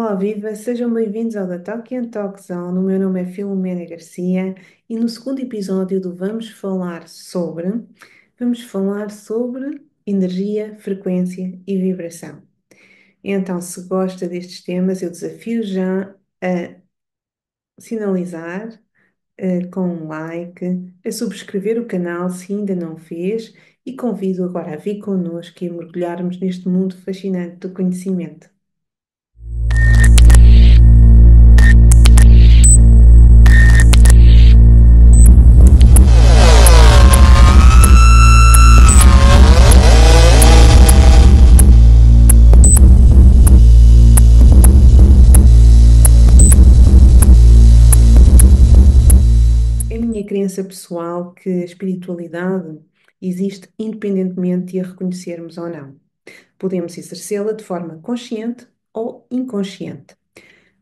Olá, viva! Sejam bem-vindos ao da Talk and Talk Zone. O meu nome é Filomena Garcia e no segundo episódio do Vamos falar sobre energia, frequência e vibração. Então, se gosta destes temas, eu desafio já a sinalizar com um like, a subscrever o canal se ainda não fez e convido agora a vir connosco e a mergulharmos neste mundo fascinante do conhecimento. É a minha crença pessoal que a espiritualidade existe independentemente de a reconhecermos ou não. Podemos exercê-la de forma consciente ou inconsciente.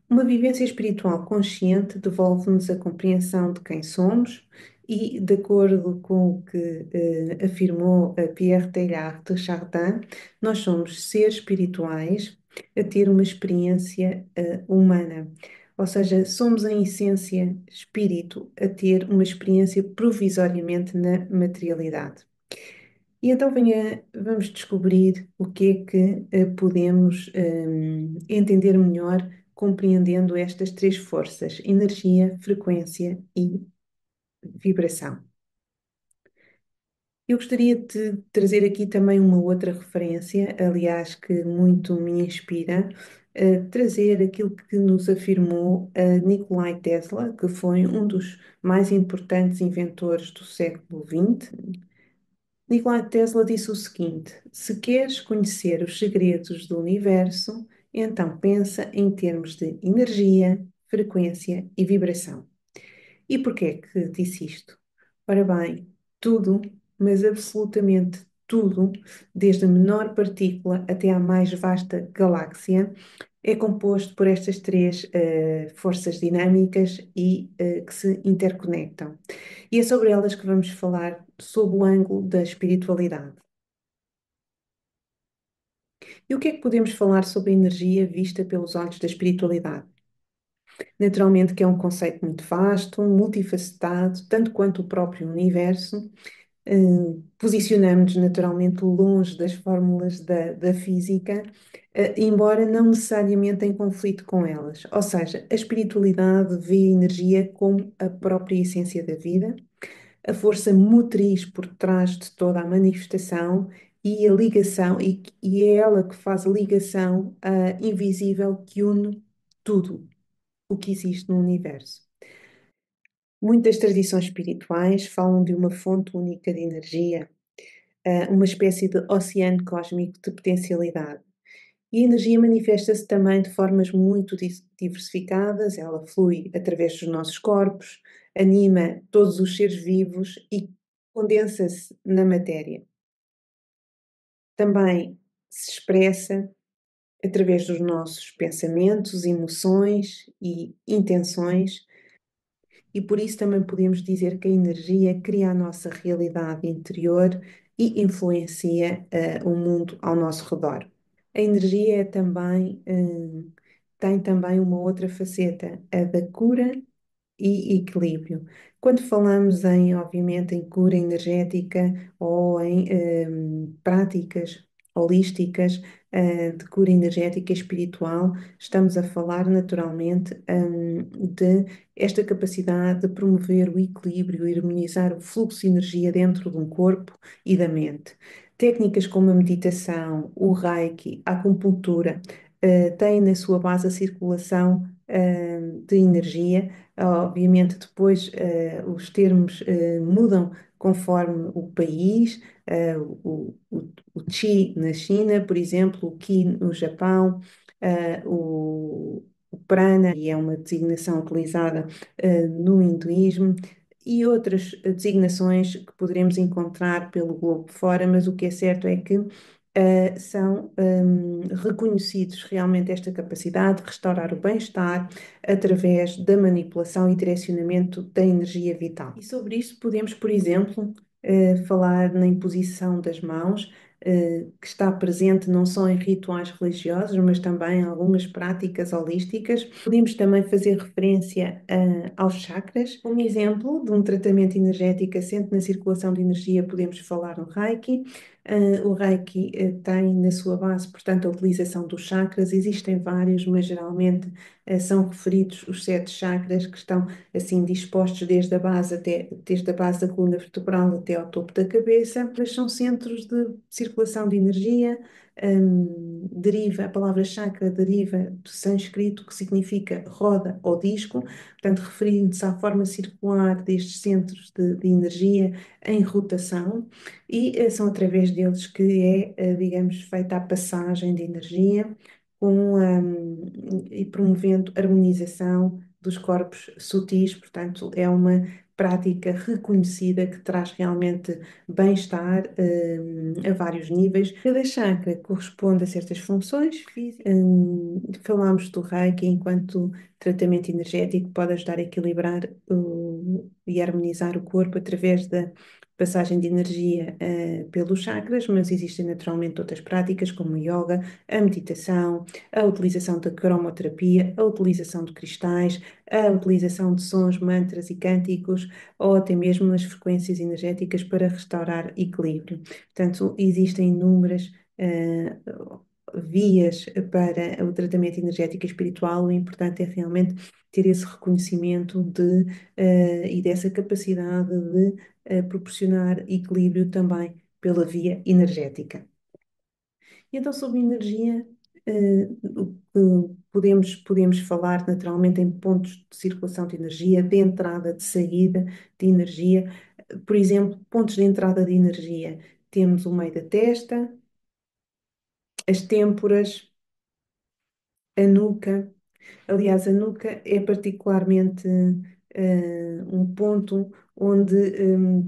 Uma vivência espiritual consciente devolve-nos a compreensão de quem somos e, de acordo com o que afirmou Pierre Teilhard de Chardin, nós somos seres espirituais a ter uma experiência humana. Ou seja, somos em essência espírito a ter uma experiência provisoriamente na materialidade. E então vamos descobrir o que é que podemos entender melhor compreendendo estas três forças: energia, frequência e vibração. Eu gostaria de trazer aqui também uma outra referência, aliás, que muito me inspira, trazer aquilo que nos afirmou Nikolai Tesla, que foi um dos mais importantes inventores do século XX. Nikola Tesla disse o seguinte: se queres conhecer os segredos do universo, então pensa em termos de energia, frequência e vibração. E porquê é que disse isto? Ora bem, tudo, mas absolutamente tudo, desde a menor partícula até à mais vasta galáxia, é composto por estas três forças dinâmicas e que se interconectam. E é sobre elas que vamos falar sob o ângulo da espiritualidade. E o que é que podemos falar sobre a energia vista pelos olhos da espiritualidade? Naturalmente que é um conceito muito vasto, multifacetado, tanto quanto o próprio universo. Posicionamos-nos naturalmente longe das fórmulas da física, embora não necessariamente em conflito com elas. Ou seja, a espiritualidade vê a energia como a própria essência da vida, a força motriz por trás de toda a manifestação e a ligação, e é ela que faz a ligação invisível que une tudo o que existe no universo. Muitas tradições espirituais falam de uma fonte única de energia, uma espécie de oceano cósmico de potencialidade. E a energia manifesta-se também de formas muito diversificadas, ela flui através dos nossos corpos, anima todos os seres vivos e condensa-se na matéria. Também se expressa através dos nossos pensamentos, emoções e intenções, e por isso também podemos dizer que a energia cria a nossa realidade interior e influencia o mundo ao nosso redor. A energia é também, tem também uma outra faceta, a da cura e equilíbrio. Quando falamos em, obviamente, em cura energética ou em práticas holísticas, de cura energética e espiritual, estamos a falar naturalmente de esta capacidade de promover o equilíbrio e harmonizar o fluxo de energia dentro de um corpo e da mente. Técnicas como a meditação, o Reiki, a acupuntura, têm na sua base a circulação de energia. Obviamente, depois os termos mudam conforme o país, o Qi na China, por exemplo, o Qi no Japão, o Prana, e é uma designação utilizada no hinduísmo, e outras designações que poderemos encontrar pelo globo fora, mas o que é certo é que são reconhecidos realmente esta capacidade de restaurar o bem-estar através da manipulação e direcionamento da energia vital. E sobre isso podemos, por exemplo, falar na imposição das mãos, que está presente não só em rituais religiosos, mas também em algumas práticas holísticas. Podemos também fazer referência, aos chakras. Como exemplo de um tratamento energético assente na circulação de energia, podemos falar no Reiki. O Reiki tem na sua base, portanto, a utilização dos chakras. Existem vários, mas geralmente são referidos os 7 chakras que estão assim dispostos desde a base da coluna vertebral até ao topo da cabeça. Eles são centros de circulação de energia. A palavra chakra deriva do sânscrito, que significa roda ou disco, portanto, referindo-se à forma circular destes centros de energia em rotação, e são através deles que digamos, feita a passagem de energia e promovendo harmonização dos corpos sutis. Portanto, é uma prática reconhecida que traz realmente bem-estar a vários níveis. Cada chakra corresponde a certas funções físicas. Falamos do Reiki enquanto tratamento energético, pode ajudar a equilibrar e harmonizar o corpo através da passagem de energia pelos chakras, mas existem naturalmente outras práticas como o yoga, a meditação, a utilização da cromoterapia, a utilização de cristais, a utilização de sons, mantras e cânticos, ou até mesmo as frequências energéticas para restaurar equilíbrio. Portanto, existem inúmeras vias para o tratamento energético e espiritual. O importante é realmente ter esse reconhecimento e dessa capacidade de proporcionar equilíbrio também pela via energética. E então, sobre energia, o que podemos falar naturalmente em pontos de circulação de energia, de entrada, de saída de energia. Por exemplo, pontos de entrada de energia. Temos o meio da testa, as têmporas, a nuca. Aliás, a nuca é particularmente um ponto onde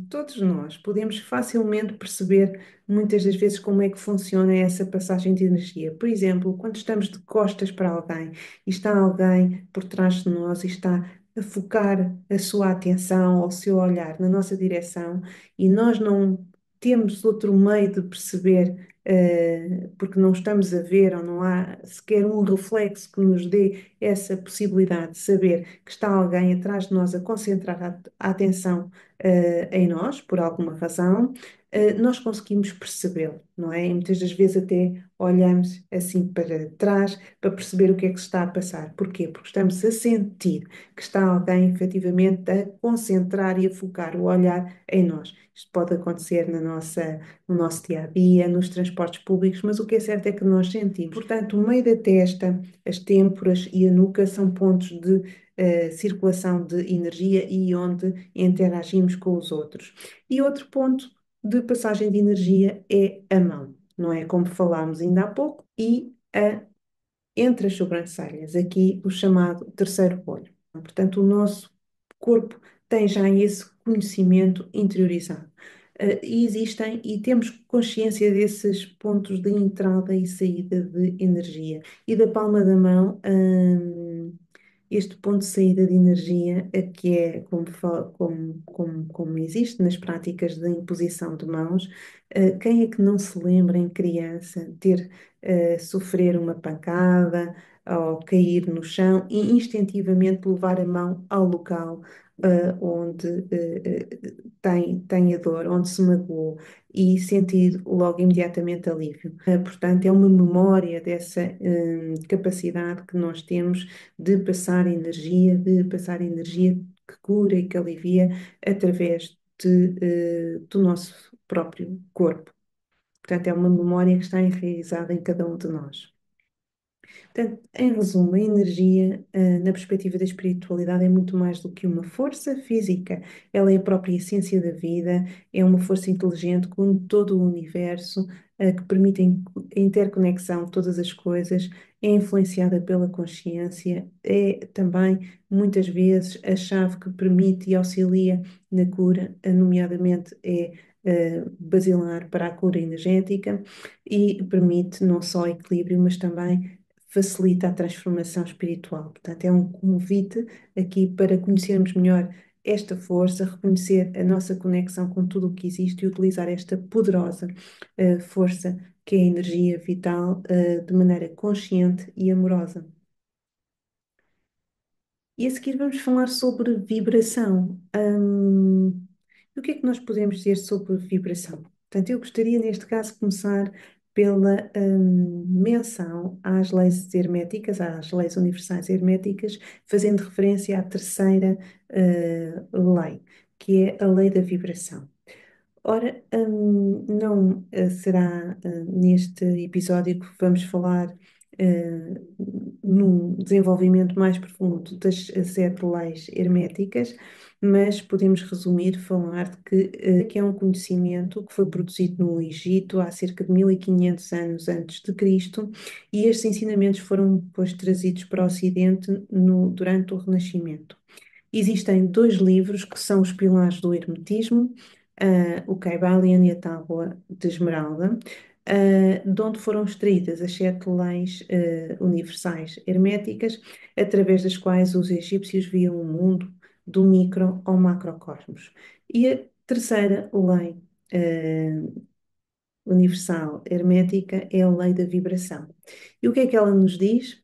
todos nós podemos facilmente perceber muitas das vezes como é que funciona essa passagem de energia. Por exemplo, quando estamos de costas para alguém e está alguém por trás de nós e está a focar a sua atenção ou o seu olhar na nossa direção, e nós não temos outro meio de perceber, porque não estamos a ver ou não há sequer um reflexo que nos dê essa possibilidade de saber que está alguém atrás de nós a concentrar a atenção em nós, por alguma razão. Nós conseguimos percebê-lo, não é? E muitas das vezes até olhamos assim para trás para perceber o que é que se está a passar. Porquê? Porque estamos a sentir que está alguém efetivamente a concentrar e a focar o olhar em nós. Isto pode acontecer no nosso dia a dia, nos transportes públicos, mas o que é certo é que nós sentimos. Portanto, o meio da testa, as têmporas e a nuca são pontos de circulação de energia e onde interagimos com os outros. E outro ponto de passagem de energia é a mão, não é? Como falámos ainda há pouco, e entre as sobrancelhas, aqui o chamado terceiro olho. Portanto, o nosso corpo tem já esse conhecimento interiorizado. E existem, e temos consciência desses pontos de entrada e saída de energia. E da palma da mão, este ponto de saída de energia, que é como existe nas práticas de imposição de mãos. Quem é que não se lembra em criança ter sofrer uma pancada ou cair no chão e instintivamente levar a mão ao local onde tem a dor, onde se magoou, e sentir logo imediatamente alívio. Portanto, é uma memória dessa capacidade que nós temos de passar energia que cura e que alivia através do nosso próprio corpo. Portanto, é uma memória que está enraizada em cada um de nós. Portanto, em resumo, a energia, na perspectiva da espiritualidade, é muito mais do que uma força física. Ela é a própria essência da vida, é uma força inteligente com todo o universo, que permite a interconexão de todas as coisas, é influenciada pela consciência, é também, muitas vezes, a chave que permite e auxilia na cura, nomeadamente basilar para a cura energética, e permite não só equilíbrio, mas também facilita a transformação espiritual. Portanto, é um convite aqui para conhecermos melhor esta força, reconhecer a nossa conexão com tudo o que existe e utilizar esta poderosa força que é a energia vital de maneira consciente e amorosa. E a seguir vamos falar sobre vibração. O que é que nós podemos dizer sobre vibração? Portanto, eu gostaria, neste caso, de começar pela menção às leis herméticas, às leis universais herméticas, fazendo referência à terceira lei, que é a lei da vibração. Ora, não será neste episódio que vamos falar num desenvolvimento mais profundo das sete leis herméticas, mas podemos resumir, falar de que é um conhecimento que foi produzido no Egito há cerca de 1500 anos antes de Cristo, e estes ensinamentos foram depois trazidos para o Ocidente durante o Renascimento. Existem dois livros que são os pilares do Hermetismo, o Kybalion e a Tábua de Esmeralda, de onde foram extraídas as sete leis universais herméticas, através das quais os egípcios viam o mundo do micro ao macrocosmos. E a terceira lei universal hermética é a lei da vibração. E o que é que ela nos diz?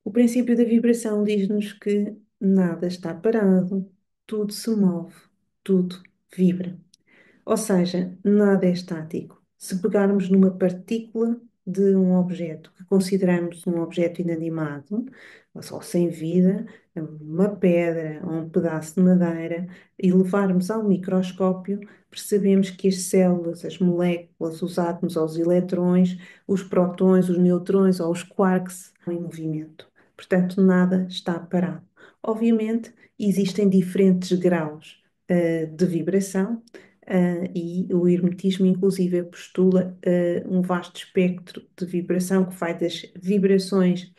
O princípio da vibração diz-nos que nada está parado, tudo se move, tudo vibra. Ou seja, nada é estático. Se pegarmos numa partícula de um objeto que consideramos um objeto inanimado, ou só sem vida, uma pedra ou um pedaço de madeira, e levarmos ao microscópio, percebemos que as células, as moléculas, os átomos ou os eletrões, os prótons, os neutrões ou os quarks estão em movimento. Portanto, nada está parado. Obviamente, existem diferentes graus de vibração, e o hermetismo, inclusive, postula um vasto espectro de vibração que vai das vibrações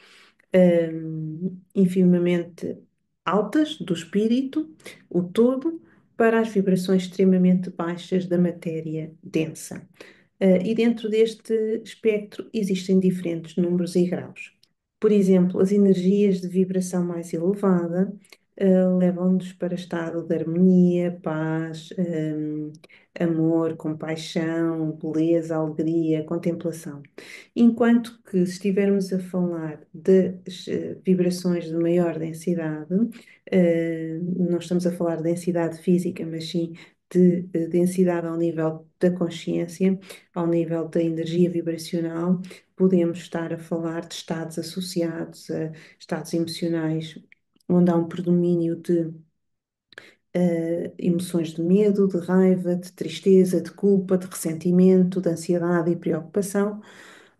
infimamente altas do espírito, o todo, para as vibrações extremamente baixas da matéria densa. E dentro deste espectro existem diferentes números e graus. Por exemplo, as energias de vibração mais elevada levam-nos para estado de harmonia, paz, amor, compaixão, beleza, alegria, contemplação. Enquanto que, se estivermos a falar das vibrações de maior densidade, não estamos a falar de densidade física, mas sim de densidade ao nível da consciência, ao nível da energia vibracional, podemos estar a falar de estados associados a estados emocionais, onde há um predomínio de emoções de medo, de raiva, de tristeza, de culpa, de ressentimento, de ansiedade e preocupação,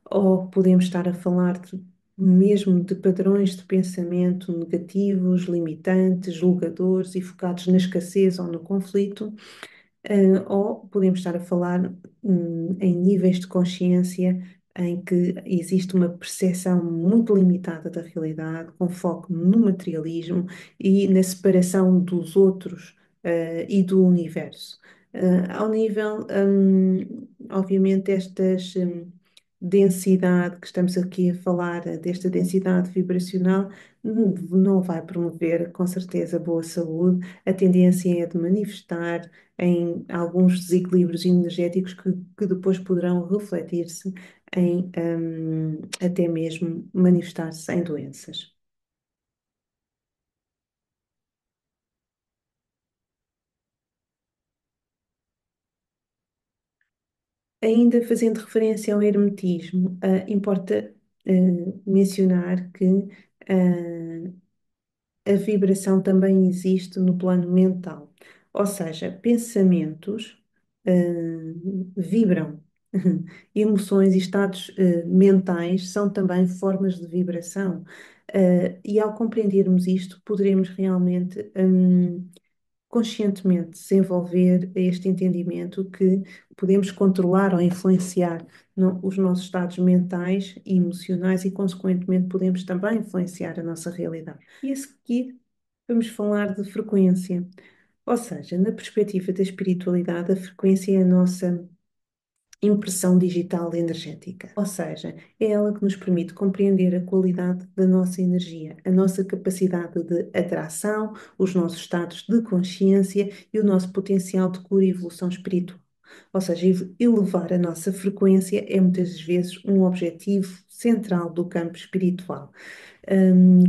ou podemos estar a falar mesmo de padrões de pensamento negativos, limitantes, julgadores e focados na escassez ou no conflito, ou podemos estar a falar em níveis de consciência em que existe uma percepção muito limitada da realidade, com foco no materialismo e na separação dos outros, e do universo. Ao nível, obviamente, estas densidade que estamos aqui a falar, desta densidade vibracional, não vai promover, com certeza, boa saúde. A tendência é de manifestar em alguns desequilíbrios energéticos que depois poderão refletir-se em até mesmo manifestar-se em doenças. Ainda fazendo referência ao hermetismo, importa mencionar que a vibração também existe no plano mental, ou seja, pensamentos vibram. Emoções e estados mentais são também formas de vibração. E ao compreendermos isto, poderemos realmente conscientemente desenvolver este entendimento que podemos controlar ou influenciar os nossos estados mentais e emocionais e, consequentemente, podemos também influenciar a nossa realidade. E a seguir, vamos falar de frequência. Ou seja, na perspectiva da espiritualidade, a frequência é a nossa impressão digital energética. Ou seja, é ela que nos permite compreender a qualidade da nossa energia, a nossa capacidade de atração, os nossos estados de consciência e o nosso potencial de cura e evolução espiritual. Ou seja, elevar a nossa frequência é muitas vezes um objetivo central do campo espiritual.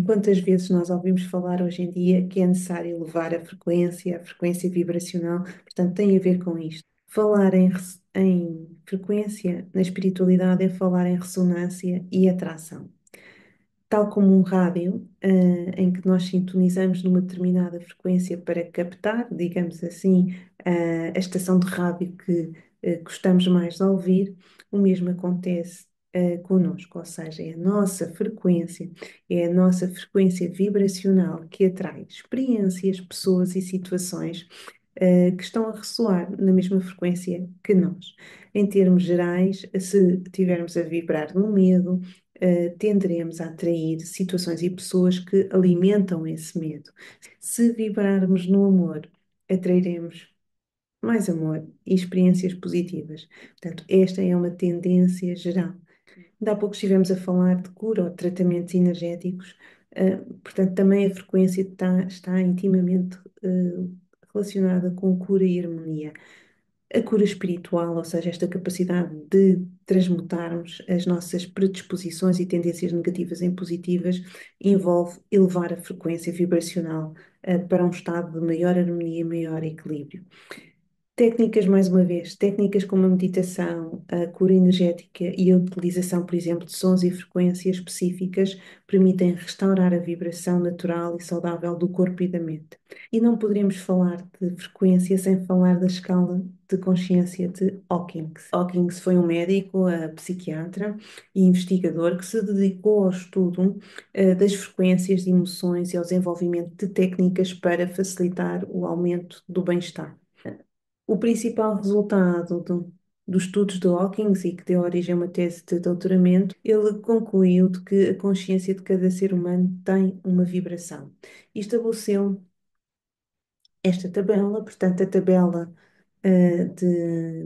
Quantas vezes nós ouvimos falar hoje em dia que é necessário elevar a frequência vibracional, portanto, tem a ver com isto. Falar em frequência na espiritualidade é falar em ressonância e atração. Tal como um rádio, em que nós sintonizamos numa determinada frequência para captar, digamos assim, a estação de rádio que gostamos mais de ouvir, o mesmo acontece connosco, ou seja, é a nossa frequência vibracional que atrai experiências, pessoas e situações que estão a ressoar na mesma frequência que nós. Em termos gerais, se estivermos a vibrar no medo, tenderemos a atrair situações e pessoas que alimentam esse medo. Se vibrarmos no amor, atrairemos mais amor e experiências positivas. Portanto, esta é uma tendência geral. Ainda há pouco estivemos a falar de cura ou de tratamentos energéticos, portanto, também a frequência está intimamente relacionada com cura e harmonia. A cura espiritual, ou seja, esta capacidade de transmutarmos as nossas predisposições e tendências negativas em positivas, envolve elevar a frequência vibracional, para um estado de maior harmonia e maior equilíbrio. Técnicas, mais uma vez, técnicas como a meditação, a cura energética e a utilização, por exemplo, de sons e frequências específicas permitem restaurar a vibração natural e saudável do corpo e da mente. E não poderíamos falar de frequência sem falar da escala de consciência de Hawkins. Hawkins foi um médico, psiquiatra e investigador que se dedicou ao estudo, das frequências de emoções e ao desenvolvimento de técnicas para facilitar o aumento do bem-estar. O principal resultado dos estudos de Hawkins e que deu origem a uma tese de doutoramento, ele concluiu de que a consciência de cada ser humano tem uma vibração e estabeleceu esta tabela, portanto, a tabela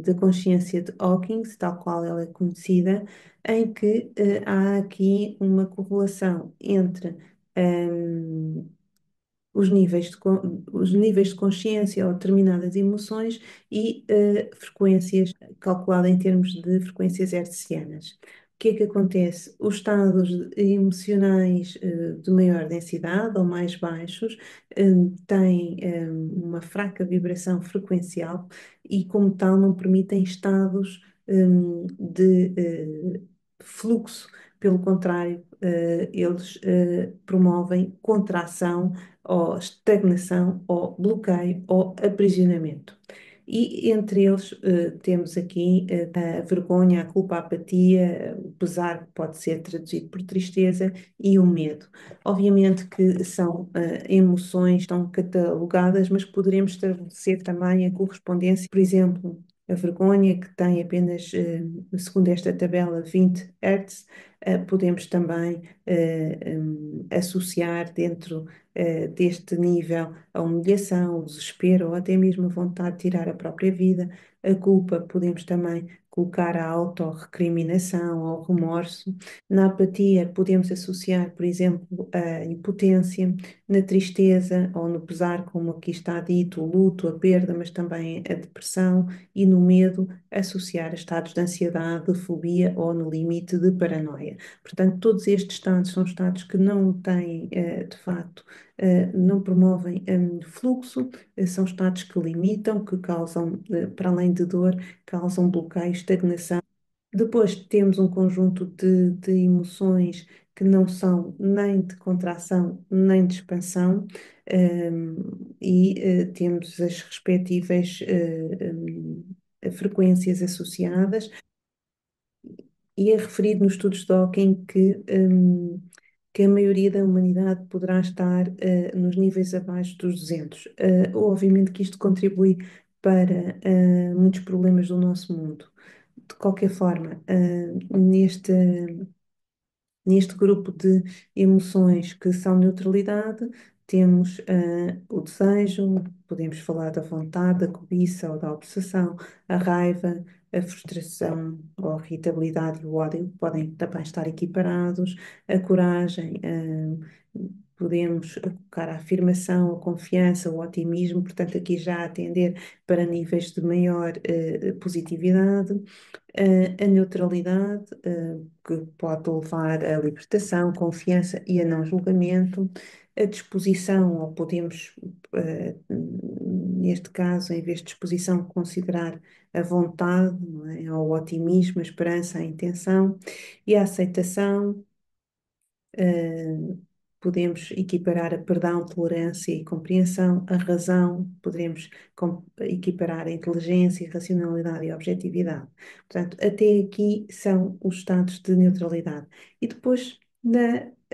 da consciência de Hawkins, tal qual ela é conhecida, em que há aqui uma correlação entre hum, os níveis de consciência ou determinadas emoções e frequências, calculada em termos de frequências hertzianas. O que é que acontece? Os estados emocionais de maior densidade ou mais baixos têm uma fraca vibração frequencial e, como tal, não permitem estados de fluxo. Pelo contrário, eles promovem contração ou estagnação, ou bloqueio, ou aprisionamento. E entre eles temos aqui a vergonha, a culpa, a apatia, o pesar, que pode ser traduzido por tristeza, e o medo. Obviamente que são emoções, estão catalogadas, mas poderemos estabelecer também a correspondência, por exemplo, a vergonha, que tem apenas, segundo esta tabela, 20 Hz, podemos também associar dentro deste nível a humilhação, o desespero ou até mesmo a vontade de tirar a própria vida. A culpa podemos também colocar a autorrecriminação ou remorso. Na apatia podemos associar, por exemplo, a impotência. Na tristeza ou no pesar, como aqui está dito, o luto, a perda, mas também a depressão. E no medo, associar a estados de ansiedade, de fobia ou no limite de paranoia. Portanto, todos estes estados são estados que não têm, de facto, não promovem fluxo, são estados que limitam, que causam, para além de dor, causam bloqueio, estagnação. Depois temos um conjunto de emoções que não são nem de contração nem de expansão, e temos as respectivas frequências associadas. E é referido nos estudos de Hawking que a maioria da humanidade poderá estar nos níveis abaixo dos 200. Obviamente que isto contribui para muitos problemas do nosso mundo. De qualquer forma, neste grupo de emoções que são neutralidade, temos o desejo, podemos falar da vontade, da cobiça ou da obsessão, a raiva, a frustração ou a irritabilidade e o ódio podem também estar equiparados, a coragem, podemos colocar a afirmação, a confiança, o otimismo, portanto, aqui já atender para níveis de maior positividade, a neutralidade, que pode levar à libertação, confiança e a não julgamento, a disposição, ou podemos, neste caso, em vez de disposição, considerar a vontade, não é? Ou o otimismo, a esperança, a intenção e a aceitação. Uh, Podemos equiparar a perdão, tolerância e compreensão, a razão, poderemos equiparar a inteligência, racionalidade e objetividade. Portanto, até aqui são os estados de neutralidade. E depois,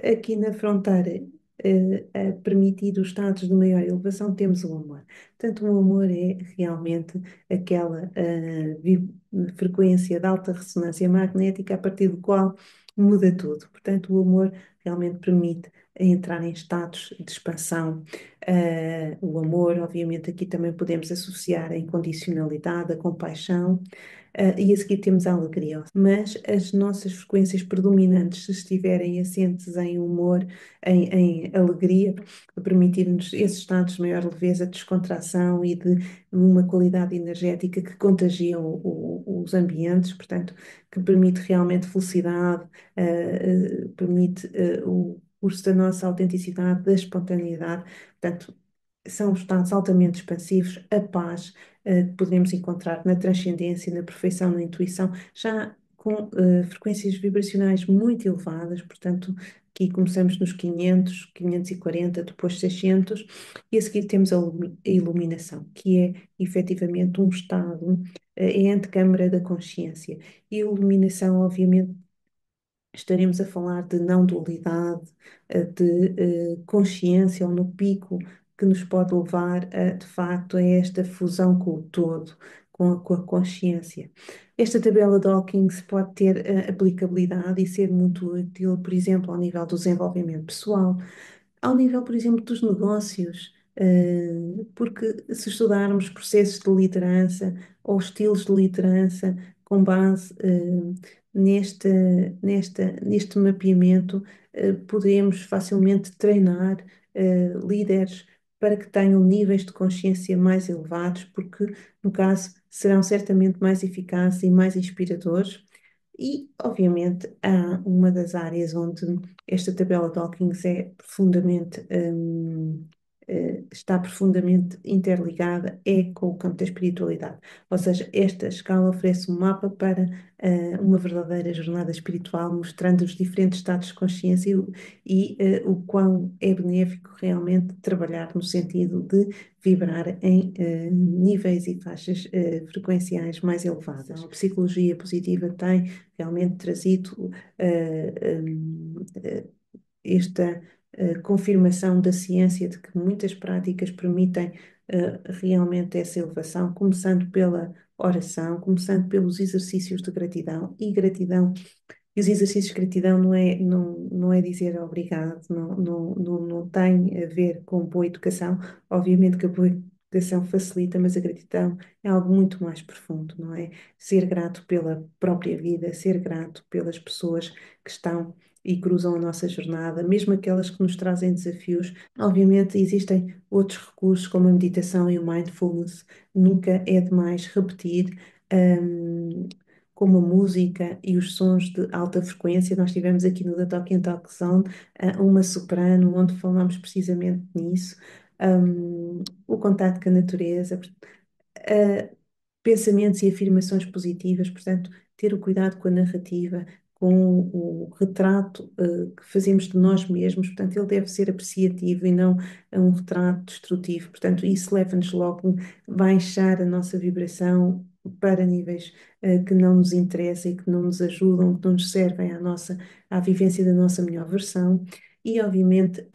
aqui na fronteira, a permitir os estados de maior elevação, temos o amor. Portanto, o amor é realmente aquela frequência de alta ressonância magnética a partir do qual muda tudo. Portanto, o amor realmente permite entrar em estados de expansão. O amor, obviamente, aqui também podemos associar a incondicionalidade, a compaixão, e a seguir temos a alegria. Mas as nossas frequências predominantes, se estiverem assentes em humor, em alegria, permitir-nos esses estados de maior leveza, descontração e de uma qualidade energética que contagiam os ambientes, portanto, que permite realmente felicidade, permite o curso da nossa autenticidade, da espontaneidade. Portanto, são estados altamente expansivos, a paz, que podemos encontrar na transcendência, na perfeição, na intuição, já com frequências vibracionais muito elevadas, portanto, aqui começamos nos 500, 540, depois 600, e a seguir temos a iluminação, que é efetivamente um estado, é a antecâmara da consciência. E a iluminação, obviamente, estaremos a falar de não dualidade, de consciência ou no pico que nos pode levar de facto a esta fusão com o todo, com a consciência. Esta tabela de Hawkins pode ter aplicabilidade e ser muito útil, por exemplo, ao nível do desenvolvimento pessoal, ao nível, por exemplo, dos negócios, porque se estudarmos processos de liderança ou estilos de liderança com base neste, neste mapeamento, podemos facilmente treinar líderes para que tenham níveis de consciência mais elevados, porque, no caso, serão certamente mais eficazes e mais inspiradores. E, obviamente, há uma das áreas onde esta tabela de Hawkins é profundamente, está profundamente interligada, é com o campo da espiritualidade. Ou seja, esta escala oferece um mapa para uma verdadeira jornada espiritual, mostrando os diferentes estados de consciência o quão é benéfico realmente trabalhar no sentido de vibrar em níveis e faixas frequenciais mais elevadas. A psicologia positiva tem realmente trazido esta confirmação da ciência de que muitas práticas permitem realmente essa elevação, começando pela oração, começando pelos exercícios de gratidão e gratidão. E os exercícios de gratidão não é dizer obrigado, não tem a ver com boa educação. Obviamente que a boa educação facilita, mas a gratidão é algo muito mais profundo, não é? Ser grato pela própria vida, ser grato pelas pessoas que estão e cruzam a nossa jornada, mesmo aquelas que nos trazem desafios. Obviamente existem outros recursos como a meditação e o mindfulness. Nunca é demais repetir. hum, Como a música e os sons de alta frequência. Nós tivemos aqui no The Talk Talk Zone uma soprano, onde falamos precisamente nisso, o contato com a natureza, pensamentos e afirmações positivas, portanto, ter o cuidado com a narrativa, com o retrato que fazemos de nós mesmos, portanto, ele deve ser apreciativo e não um retrato destrutivo, portanto, isso leva-nos logo a baixar a nossa vibração para níveis que não nos interessam e que não nos ajudam, que não nos servem à vivência da nossa melhor versão. E, obviamente,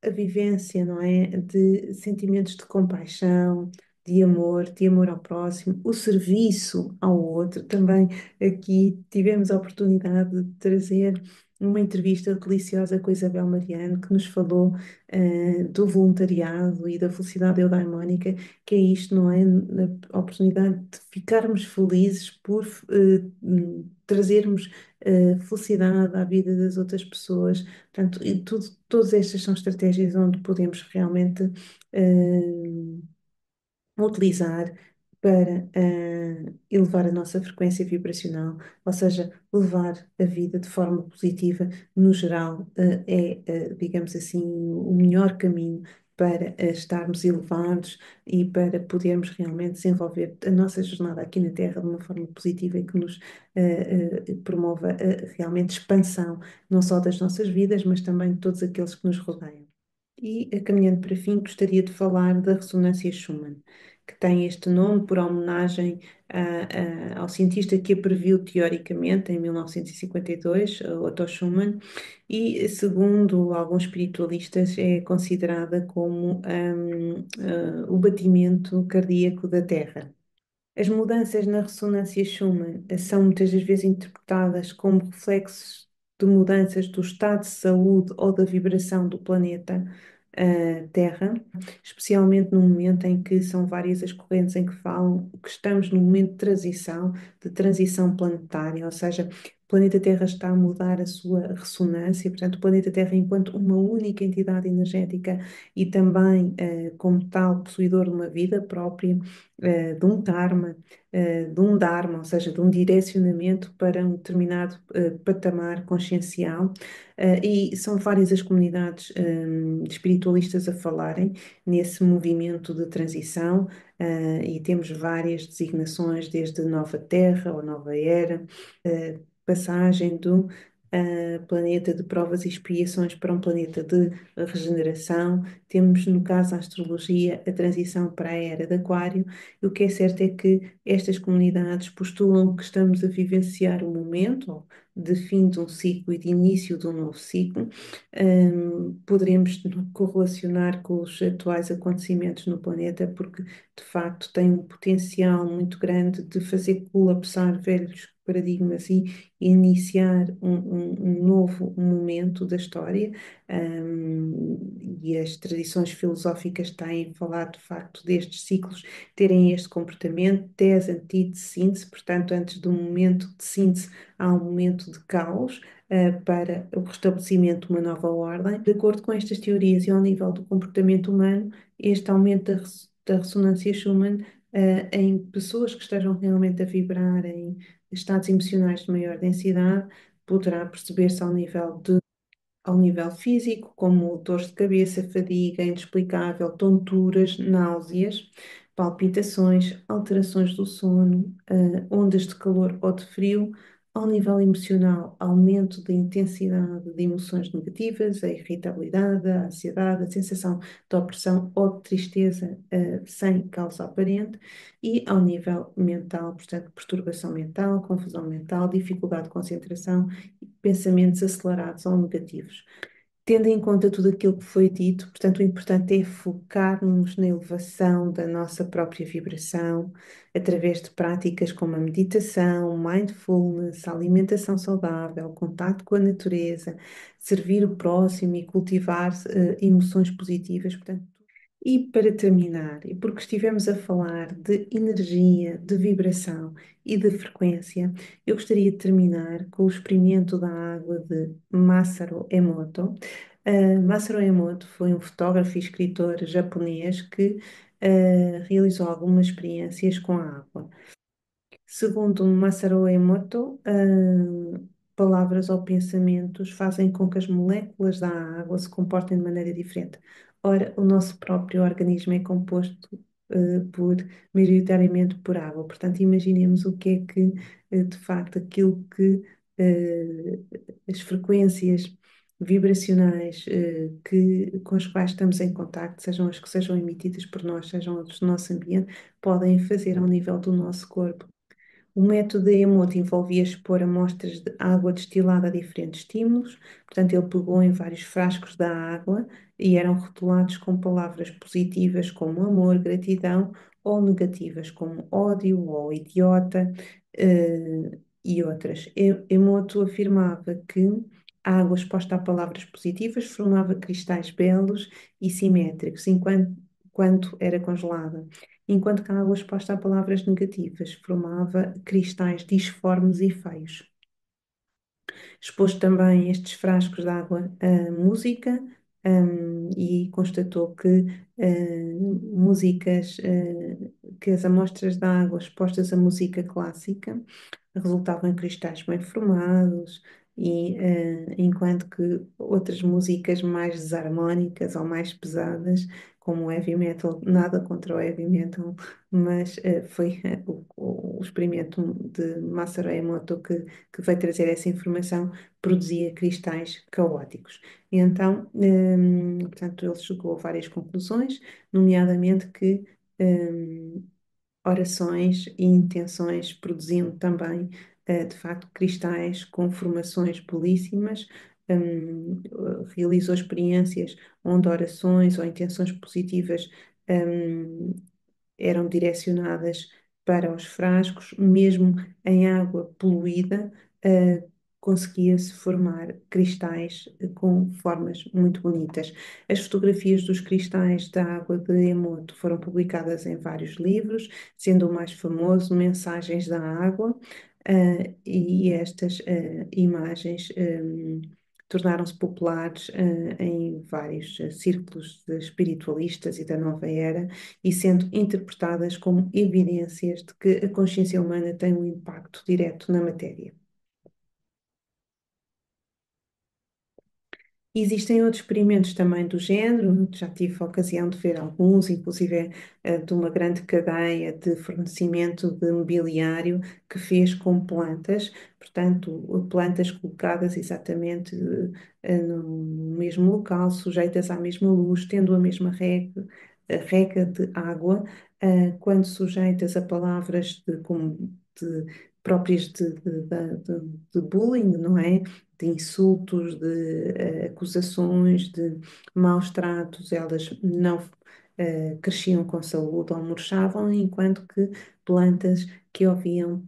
a vivência, não é? De sentimentos de compaixão, de amor ao próximo, o serviço ao outro. Também aqui tivemos a oportunidade de trazer numa entrevista deliciosa com a Isabel Mariano, que nos falou do voluntariado e da felicidade eudaimónica, que é isto, não é? A oportunidade de ficarmos felizes por trazermos felicidade à vida das outras pessoas. Portanto, todas estas são estratégias onde podemos realmente utilizar para elevar a nossa frequência vibracional, ou seja, levar a vida de forma positiva, no geral, digamos assim, o melhor caminho para estarmos elevados e para podermos realmente desenvolver a nossa jornada aqui na Terra de uma forma positiva e que nos promova realmente expansão, não só das nossas vidas, mas também de todos aqueles que nos rodeiam. E, caminhando para fim, gostaria de falar da ressonância Schumann, que tem este nome por homenagem ao cientista que a previu teoricamente em 1952, Otto Schumann, e, segundo alguns espiritualistas, é considerada como o batimento cardíaco da Terra. As mudanças na ressonância Schumann são muitas das vezes interpretadas como reflexos de mudanças do estado de saúde ou da vibração do planeta Terra, especialmente no momento em que são várias as correntes em que falam que estamos num momento de transição planetária, ou seja, o planeta Terra está a mudar a sua ressonância, portanto, o planeta Terra, enquanto uma única entidade energética e também, como tal, possuidor de uma vida própria, de um dharma, ou seja, de um direcionamento para um determinado patamar consciencial. E são várias as comunidades espiritualistas a falarem nesse movimento de transição, e temos várias designações, desde Nova Terra ou Nova Era, passagem do planeta de provas e expiações para um planeta de regeneração. Temos, no caso da astrologia, a transição para a era de Aquário. E o que é certo é que estas comunidades postulam que estamos a vivenciar um momento de fim de um ciclo e de início de um novo ciclo. Poderemos correlacionar com os atuais acontecimentos no planeta, porque de facto tem um potencial muito grande de fazer colapsar velhos paradigmas e iniciar um novo momento da história. E as tradições filosóficas têm falado de facto destes ciclos terem este comportamento, tese, antítese, síntese. Portanto, antes do momento de síntese há um momento de caos, para o restabelecimento de uma nova ordem. De acordo com estas teorias e ao nível do comportamento humano, este aumento da ressonância Schumann, em pessoas que estejam realmente a vibrar em estados emocionais de maior densidade, poderá perceber-se ao nível físico, como dores de cabeça, fadiga inexplicável, tonturas, náuseas, palpitações, alterações do sono, ondas de calor ou de frio. Ao nível emocional, aumento da intensidade de emoções negativas, a irritabilidade, a ansiedade, a sensação de opressão ou de tristeza, sem causa aparente. E ao nível mental, portanto, perturbação mental, confusão mental, dificuldade de concentração, pensamentos acelerados ou negativos. Tendo em conta tudo aquilo que foi dito, portanto, o importante é focarmos na elevação da nossa própria vibração, através de práticas como a meditação, mindfulness, a alimentação saudável, contato com a natureza, servir o próximo e cultivar emoções positivas. Portanto, e para terminar, e porque estivemos a falar de energia, de vibração e de frequência, eu gostaria de terminar com o experimento da água de Masaru Emoto. Masaru Emoto foi um fotógrafo e escritor japonês que realizou algumas experiências com a água. Segundo Masaru Emoto, palavras ou pensamentos fazem com que as moléculas da água se comportem de maneira diferente. Ora, o nosso próprio organismo é composto maioritariamente por água. Portanto, imaginemos o que é que, de facto, aquilo que eh, as frequências vibracionais com as quais estamos em contacto, sejam as que sejam emitidas por nós, sejam as do nosso ambiente, podem fazer ao nível do nosso corpo. O método Emoto envolvia expor amostras de água destilada a diferentes estímulos. Portanto, ele pegou em vários frascos da água e eram rotulados com palavras positivas como amor, gratidão, ou negativas como ódio ou idiota, e outras. Emoto afirmava que A água exposta a palavras positivas formava cristais belos e simétricos, enquanto era congelada, enquanto que a água exposta a palavras negativas formava cristais disformes e feios. Expôs também estes frascos de água à música, e constatou que que as amostras de água expostas à música clássica resultavam em cristais bem formados, enquanto que outras músicas mais desarmónicas ou mais pesadas, como o heavy metal, nada contra o heavy metal, mas foi o experimento de Masaru Emoto que veio trazer essa informação, produzia cristais caóticos. E então, portanto, ele chegou a várias conclusões, nomeadamente que orações e intenções produziam também, de facto, cristais com formações belíssimas. Realizou experiências onde orações ou intenções positivas hum, eram direcionadas para os frascos, mesmo em água poluída, conseguia-se formar cristais com formas muito bonitas. As fotografias dos cristais da água de Emoto foram publicadas em vários livros, sendo o mais famoso Mensagens da Água, e estas imagens tornaram-se populares em vários círculos de espiritualistas e da nova era, e sendo interpretadas como evidências de que a consciência humana tem um impacto direto na matéria. Existem outros experimentos também do género, já tive a ocasião de ver alguns, inclusive de uma grande cadeia de fornecimento de mobiliário que fez com plantas, portanto, plantas colocadas exatamente no mesmo local, sujeitas à mesma luz, tendo a mesma rega de água, quando sujeitas a palavras próprias de bullying, não é? De insultos, de acusações, de maus tratos, elas não cresciam com saúde ou murchavam, enquanto que plantas que ouviam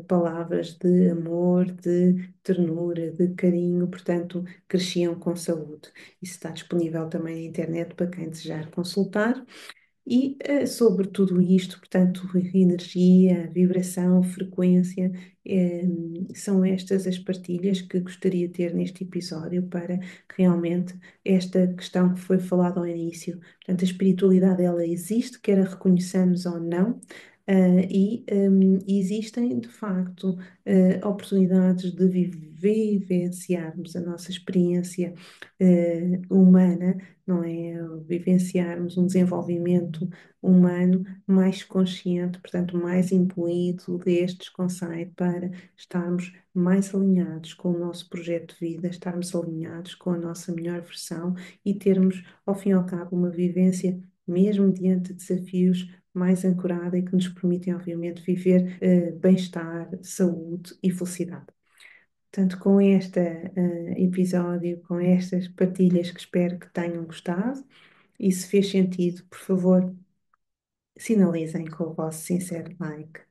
palavras de amor, de ternura, de carinho, portanto, cresciam com saúde. Isso está disponível também na internet para quem desejar consultar. E sobre tudo isto, portanto, energia, vibração, frequência, são estas as partilhas que gostaria de ter neste episódio para realmente esta questão que foi falada ao início. Portanto, a espiritualidade, ela existe, quer a reconheçamos ou não. Existem de facto oportunidades de vivenciarmos a nossa experiência humana, não é? Vivenciarmos um desenvolvimento humano mais consciente, portanto, mais imbuído destes conceitos, para estarmos mais alinhados com o nosso projeto de vida, estarmos alinhados com a nossa melhor versão e termos, ao fim e ao cabo, uma vivência, mesmo diante de desafios, mais ancorada e que nos permitem, obviamente, viver bem-estar, saúde e felicidade. Portanto, com este episódio, com estas partilhas que espero que tenham gostado, e se fez sentido, por favor, sinalizem com o vosso sincero like,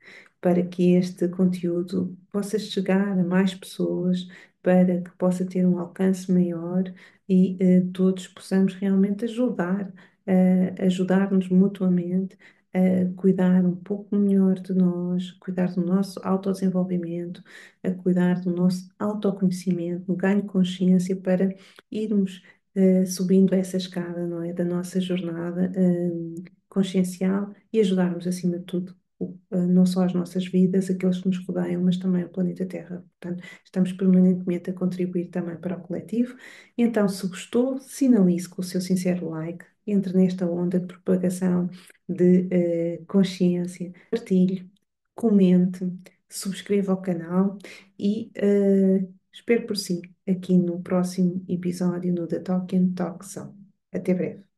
para que este conteúdo possa chegar a mais pessoas, para que possa ter um alcance maior e todos possamos realmente ajudar-nos mutuamente a cuidar um pouco melhor de nós, cuidar do nosso autodesenvolvimento, a cuidar do nosso autoconhecimento, no ganho de consciência, para irmos subindo essa escada, não é, da nossa jornada consciencial, e ajudarmos, acima de tudo, não só as nossas vidas, aqueles que nos rodeiam, mas também o planeta Terra. Portanto, estamos permanentemente a contribuir também para o coletivo. Então, se gostou, sinalize com o seu sincero like, entre nesta onda de propagação de consciência, partilhe, comente, subscreva o canal e espero por si aqui no próximo episódio no The Talk and Talk Zone. Até breve.